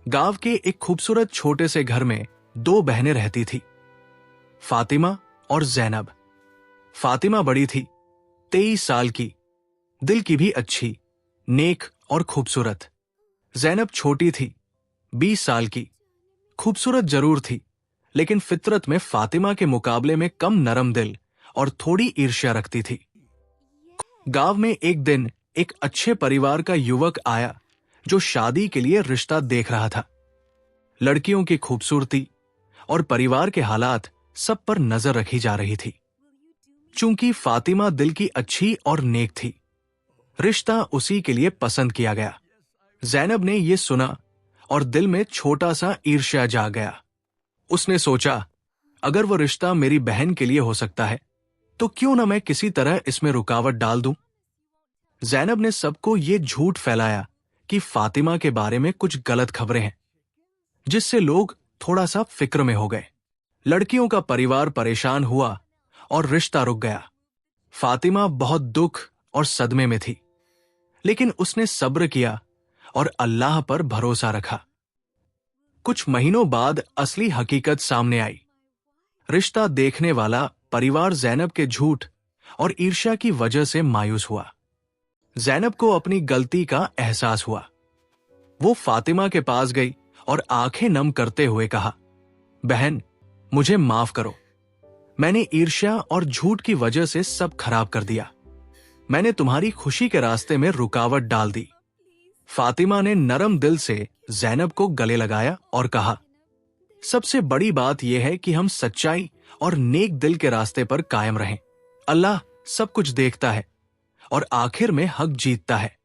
गांव के एक खूबसूरत छोटे से घर में दो बहनें रहती थी, फातिमा और जैनब। फातिमा बड़ी थी, 23 साल की, दिल की भी अच्छी, नेक और खूबसूरत। जैनब छोटी थी, 20 साल की, खूबसूरत जरूर थी, लेकिन फितरत में फातिमा के मुकाबले में कम नरम दिल और थोड़ी ईर्ष्या रखती थी। गांव में एक दिन एक अच्छे परिवार का युवक आया जो शादी के लिए रिश्ता देख रहा था। लड़कियों की खूबसूरती और परिवार के हालात सब पर नजर रखी जा रही थी। चूंकि फातिमा दिल की अच्छी और नेक थी, रिश्ता उसी के लिए पसंद किया गया। जैनब ने यह सुना और दिल में छोटा सा ईर्ष्या जाग गया। उसने सोचा, अगर वो रिश्ता मेरी बहन के लिए हो सकता है तो क्यों न मैं किसी तरह इसमें रुकावट डाल दूं। जैनब ने सबको ये झूठ फैलाया कि फातिमा के बारे में कुछ गलत खबरें हैं, जिससे लोग थोड़ा सा फिक्र में हो गए। लड़कियों का परिवार परेशान हुआ और रिश्ता रुक गया। फातिमा बहुत दुख और सदमे में थी, लेकिन उसने सब्र किया और अल्लाह पर भरोसा रखा। कुछ महीनों बाद असली हकीकत सामने आई। रिश्ता देखने वाला परिवार जैनब के झूठ और ईर्ष्या की वजह से मायूस हुआ। जैनब को अपनी गलती का एहसास हुआ। वो फातिमा के पास गई और आंखें नम करते हुए कहा, बहन, मुझे माफ करो। मैंने ईर्ष्या और झूठ की वजह से सब खराब कर दिया। मैंने तुम्हारी खुशी के रास्ते में रुकावट डाल दी। फातिमा ने नरम दिल से जैनब को गले लगाया और कहा, सबसे बड़ी बात यह है कि हम सच्चाई और नेक दिल के रास्ते पर कायम रहें। अल्लाह सब कुछ देखता है और आखिर में हक जीतता है।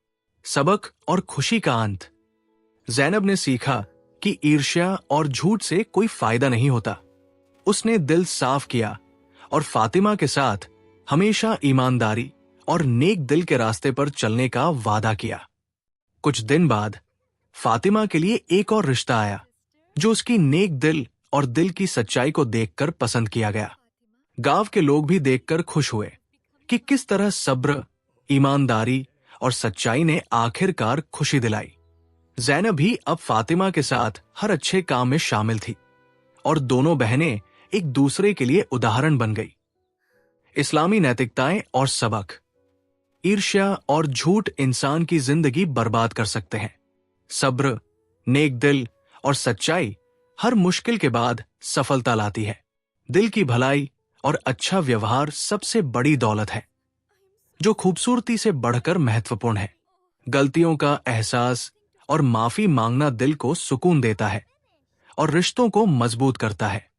सबक और खुशी का अंत। जैनब ने सीखा कि ईर्ष्या और झूठ से कोई फायदा नहीं होता। उसने दिल साफ किया और फातिमा के साथ हमेशा ईमानदारी और नेक दिल के रास्ते पर चलने का वादा किया। कुछ दिन बाद फातिमा के लिए एक और रिश्ता आया जो उसकी नेक दिल और दिल की सच्चाई को देखकर पसंद किया गया। गांव के लोग भी देखकर खुश हुए कि किस तरह सब्र, ईमानदारी और सच्चाई ने आखिरकार खुशी दिलाई। जैनब भी अब फातिमा के साथ हर अच्छे काम में शामिल थी और दोनों बहनें एक दूसरे के लिए उदाहरण बन गई। इस्लामी नैतिकताएं और सबक। ईर्ष्या और झूठ इंसान की जिंदगी बर्बाद कर सकते हैं। सब्र, नेक दिल और सच्चाई हर मुश्किल के बाद सफलता लाती है। दिल की भलाई और अच्छा व्यवहार सबसे बड़ी दौलत है, जो खूबसूरती से बढ़कर महत्वपूर्ण है। गलतियों का एहसास और माफी मांगना दिल को सुकून देता है और रिश्तों को मजबूत करता है।